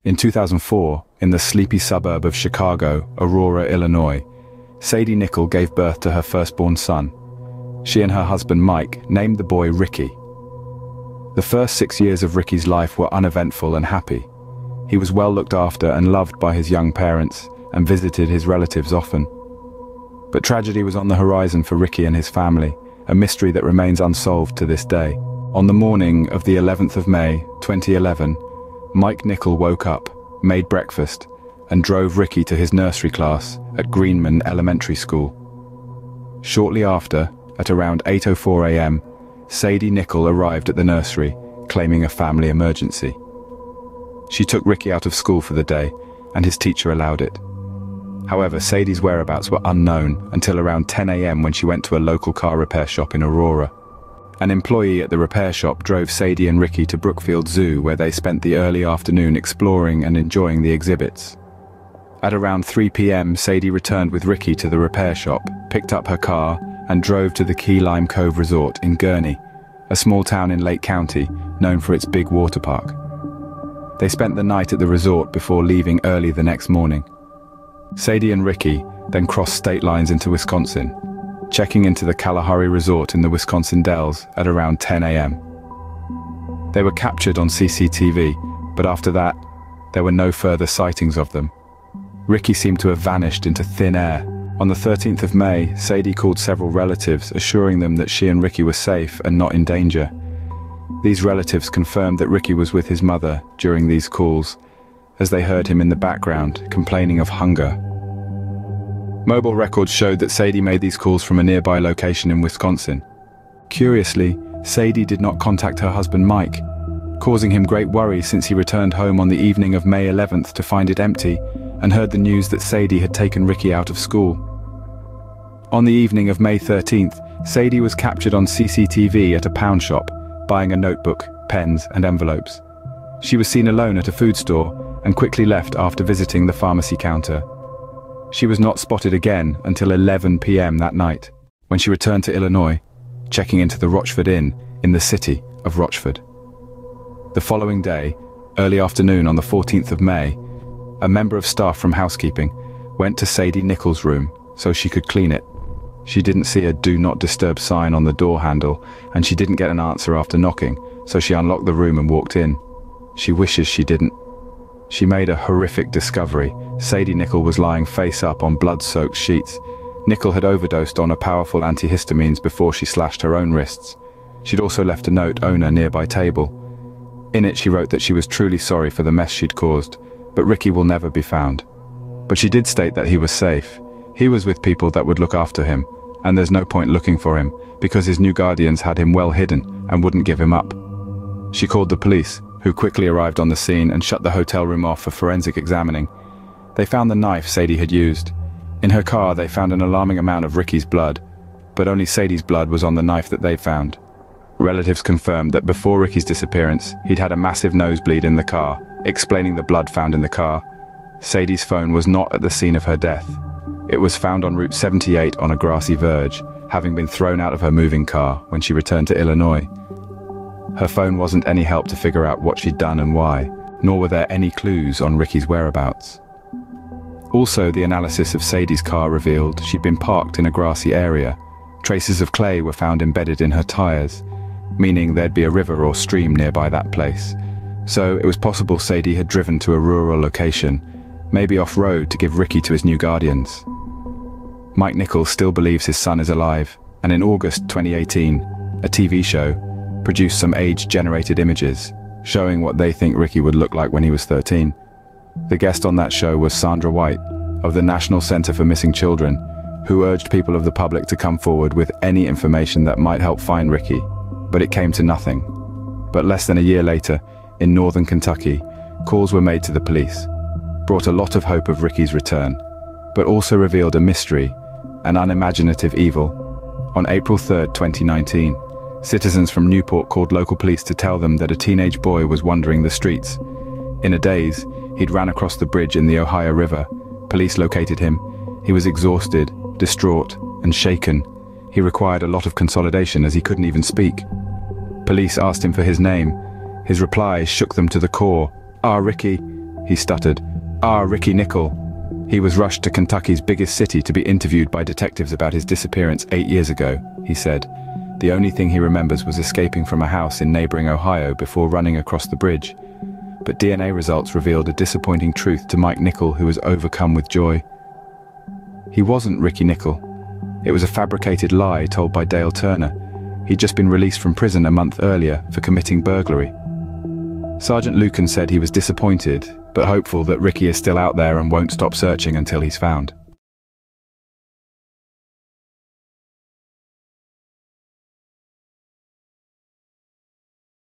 In 2004, in the sleepy suburb of Chicago, Aurora, Illinois, Sadie Nickle gave birth to her firstborn son. She and her husband Mike named the boy Ricky. The first 6 years of Ricky's life were uneventful and happy. He was well looked after and loved by his young parents and visited his relatives often. But tragedy was on the horizon for Ricky and his family, a mystery that remains unsolved to this day. On the morning of the 11th of May, 2011, Mike Nickle woke up, made breakfast, and drove Ricky to his nursery class at Greenman Elementary School. Shortly after, at around 8:04 a.m., Sadie Nickle arrived at the nursery, claiming a family emergency. She took Ricky out of school for the day, and his teacher allowed it. However, Sadie's whereabouts were unknown until around 10 a.m. when she went to a local car repair shop in Aurora. An employee at the repair shop drove Sadie and Ricky to Brookfield Zoo, where they spent the early afternoon exploring and enjoying the exhibits. At around 3 p.m., Sadie returned with Ricky to the repair shop, picked up her car, and drove to the Key Lime Cove Resort in Gurnee, a small town in Lake County known for its big water park. They spent the night at the resort before leaving early the next morning. Sadie and Ricky then crossed state lines into Wisconsin, checking into the Kalahari Resort in the Wisconsin Dells at around 10 a.m. They were captured on CCTV, but after that, there were no further sightings of them. Ricky seemed to have vanished into thin air. On the 13th of May, Sadie called several relatives, assuring them that she and Ricky were safe and not in danger. These relatives confirmed that Ricky was with his mother during these calls, as they heard him in the background, complaining of hunger. Mobile records showed that Sadie made these calls from a nearby location in Wisconsin. Curiously, Sadie did not contact her husband Mike, causing him great worry since he returned home on the evening of May 11th to find it empty and heard the news that Sadie had taken Ricky out of school. On the evening of May 13th, Sadie was captured on CCTV at a pound shop, buying a notebook, pens, and envelopes. She was seen alone at a food store and quickly left after visiting the pharmacy counter. She was not spotted again until 11 p.m. that night, when she returned to Illinois, checking into the Rochford Inn in the city of Rochford. The following day, early afternoon on the 14th of May, a member of staff from housekeeping went to Sadie Nickle's room so she could clean it. She didn't see a "Do Not Disturb" sign on the door handle, and she didn't get an answer after knocking, so she unlocked the room and walked in. She wishes she didn't. She made a horrific discovery. Sadie Nickle was lying face up on blood-soaked sheets. Nickle had overdosed on a powerful antihistamines before she slashed her own wrists. She'd also left a note on a nearby table. In it she wrote that she was truly sorry for the mess she'd caused, but Ricky will never be found. But she did state that he was safe. He was with people that would look after him, and there's no point looking for him, because his new guardians had him well hidden and wouldn't give him up. She called the police, who quickly arrived on the scene and shut the hotel room off for forensic examining. They found the knife Sadie had used. In her car they found an alarming amount of Ricky's blood, but only Sadie's blood was on the knife that they found. Relatives confirmed that before Ricky's disappearance, he'd had a massive nosebleed in the car, explaining the blood found in the car. Sadie's phone was not at the scene of her death. It was found on Route 78 on a grassy verge, having been thrown out of her moving car when she returned to Illinois. Her phone wasn't any help to figure out what she'd done and why, nor were there any clues on Ricky's whereabouts. Also, the analysis of Sadie's car revealed she'd been parked in a grassy area. Traces of clay were found embedded in her tires, meaning there'd be a river or stream nearby that place. So it was possible Sadie had driven to a rural location, maybe off-road, to give Ricky to his new guardians. Mike Nickle still believes his son is alive, and in August 2018, a TV show produced some age-generated images, showing what they think Ricky would look like when he was 13. The guest on that show was Sandra White, of the National Center for Missing Children, who urged people of the public to come forward with any information that might help find Ricky, but it came to nothing. But less than a year later, in northern Kentucky, calls were made to the police, brought a lot of hope of Ricky's return, but also revealed a mystery, an unimaginative evil. On April 3, 2019, citizens from Newport called local police to tell them that a teenage boy was wandering the streets. In a daze, he'd ran across the bridge in the Ohio River. Police located him. He was exhausted, distraught, and shaken. He required a lot of consolidation as he couldn't even speak. Police asked him for his name. His replies shook them to the core. "Ah, Ricky, he stuttered. Ricky Nickle. He was rushed to Kentucky's biggest city to be interviewed by detectives about his disappearance 8 years ago, he said. The only thing he remembers was escaping from a house in neighboring Ohio before running across the bridge. But DNA results revealed a disappointing truth to Mike Nickle, who was overcome with joy. He wasn't Ricky Nickle. It was a fabricated lie told by Dale Turner. He'd just been released from prison a month earlier for committing burglary. Sergeant Lucan said he was disappointed, but hopeful that Ricky is still out there and won't stop searching until he's found.